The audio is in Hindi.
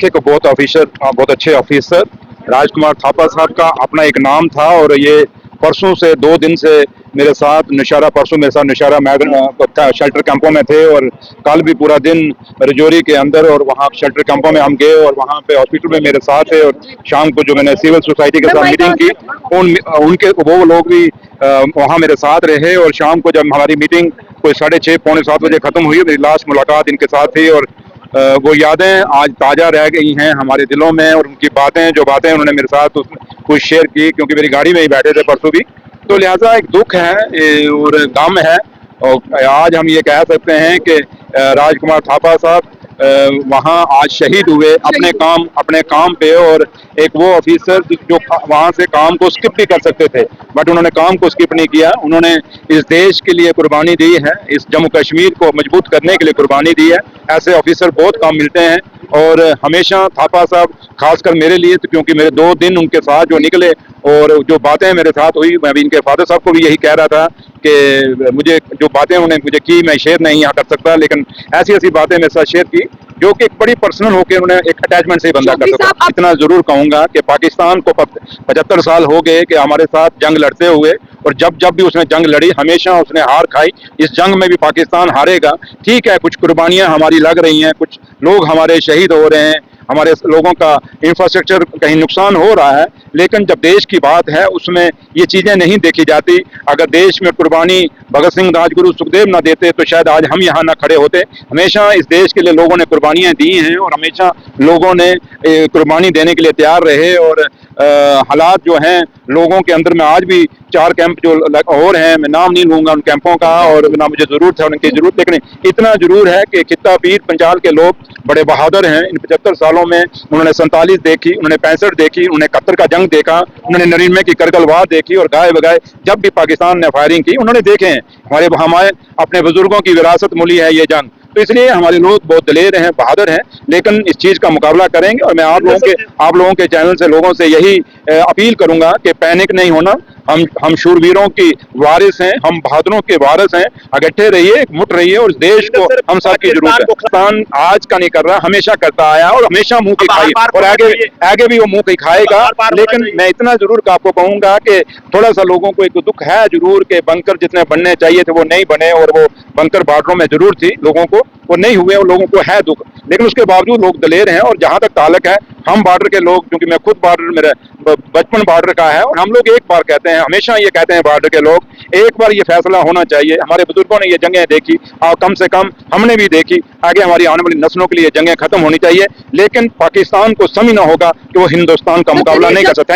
के को बहुत अच्छे ऑफिसर राजकुमार थापा साहब का अपना एक नाम था और ये परसों से 2 दिन से मेरे साथ नौशहरा शेल्टर कैंपों में थे और कल भी पूरा दिन रजौरी के अंदर और वहाँ शेल्टर कैंपों में हम गए और वहाँ पे हॉस्पिटल में मेरे साथ थे और शाम को जो मैंने सिविल सोसाइटी के साथ मीटिंग की उनके वो लोग भी वहाँ मेरे साथ रहे और शाम को जब हमारी मीटिंग कोई 6:30 पौने 7 बजे खत्म हुई, मेरी लास्ट मुलाकात इनके साथ थी और वो यादें आज ताज़ा रह गई हैं हमारे दिलों में और उनकी जो बातें उन्होंने मेरे साथ कुछ शेयर की, क्योंकि मेरी गाड़ी में ही बैठे थे परसों भी, तो लिहाजा एक दुख है और गम है। और आज हम ये कह सकते हैं कि राजकुमार थापा साहब वहाँ आज शहीद हुए अपने काम पे और एक वो ऑफिसर जो वहाँ से काम को स्किप भी कर सकते थे बट उन्होंने काम को स्किप नहीं किया। उन्होंने इस देश के लिए कुर्बानी दी है, इस जम्मू कश्मीर को मजबूत करने के लिए कुर्बानी दी है। ऐसे ऑफिसर बहुत कम मिलते हैं और हमेशा थापा साहब खासकर मेरे लिए तो, क्योंकि मेरे 2 दिन उनके साथ जो निकले और जो बातें मेरे साथ हुई, मैं भी इनके फादर साहब को भी यही कह रहा था कि मुझे जो बातें उन्होंने मुझे की मैं शेयर नहीं यहाँ कर सकता, लेकिन ऐसी ऐसी बातें मेरे साथ शेयर की जो कि एक बड़ी पर्सनल होकर उन्होंने एक अटैचमेंट से बंदा कर सकता। इतना जरूर कहूंगा कि पाकिस्तान को 75 साल हो गए कि हमारे साथ जंग लड़ते हुए और जब जब भी उसने जंग लड़ी हमेशा उसने हार खाई। इस जंग में भी पाकिस्तान हारेगा। ठीक है, कुछ कुर्बानियां हमारी लग रही हैं, कुछ लोग हमारे शहीद हो रहे हैं, हमारे लोगों का इंफ्रास्ट्रक्चर कहीं नुकसान हो रहा है, लेकिन जब देश की बात है उसमें ये चीज़ें नहीं देखी जाती। अगर देश में कुर्बानी भगत सिंह, राजगुरु, सुखदेव ना देते तो शायद आज हम यहाँ ना खड़े होते। हमेशा इस देश के लिए लोगों ने कुर्बानियाँ दी हैं और हमेशा लोगों ने कुर्बानी देने के लिए तैयार रहे और हालात जो हैं लोगों के अंदर में आज भी 4 कैंप जो और हैं, मैं नाम नहीं लूंगा उन कैंपों का और ना मुझे जरूरत है उनकी जरूरत, लेकिन इतना जरूर है कि खित्ता पीर पंजाल के लोग बड़े बहादुर हैं। इन 75 सालों में उन्होंने 47 देखी, उन्होंने 65 देखी, उन्होंने 71 का जंग देखा, उन्होंने 99 की करगिल वार देखी और गाय बगाए जब भी पाकिस्तान ने फायरिंग की उन्होंने देखे हैं। हमारे अपने बुजुर्गों की विरासत मिली है ये जंग, तो इसलिए हमारे लोग बहुत दलेर हैं, बहादुर हैं, लेकिन इस चीज का मुकाबला करेंगे। और मैं आप लोगों के चैनल से लोगों से यही अपील करूंगा कि पैनिक नहीं होना। हम शूरवीरों की वारिस हैं, हम बहादुरों के वारिस हैं। इकट्ठे रहिए, मुठ रहिए और देश को हम सब की जरूरत है। पाकिस्तान आज का नहीं कर रहा, हमेशा करता आया और हमेशा मुंह की खाई और आगे भी वो मुंह की खाएगा। लेकिन मैं इतना जरूर आपको कहूंगा कि थोड़ा सा लोगों को एक दुख है जरूर के बंकर जितने बनने चाहिए थे वो नहीं बने और वो बंकर बॉर्डरों में जरूर थी, लोगों को वो नहीं हुए और लोगों को है दुख, लेकिन उसके बावजूद लोग दलेर हैं। और जहां तक ताल्लुक है हम बॉर्डर के लोग, क्योंकि मैं खुद बॉर्डर मेरा बचपन बॉर्डर का है और हम लोग एक बार कहते हैं, हमेशा ये कहते हैं बॉर्डर के लोग, एक बार ये फैसला होना चाहिए। हमारे बुजुर्गों ने ये जंगें देखी और कम से कम हमने भी देखी, आगे हमारी आने वाली नस्लों के लिए जंगें खत्म होनी चाहिए, लेकिन पाकिस्तान को समझना होगा कि वो हिंदुस्तान का मुकाबला नहीं कर सकते।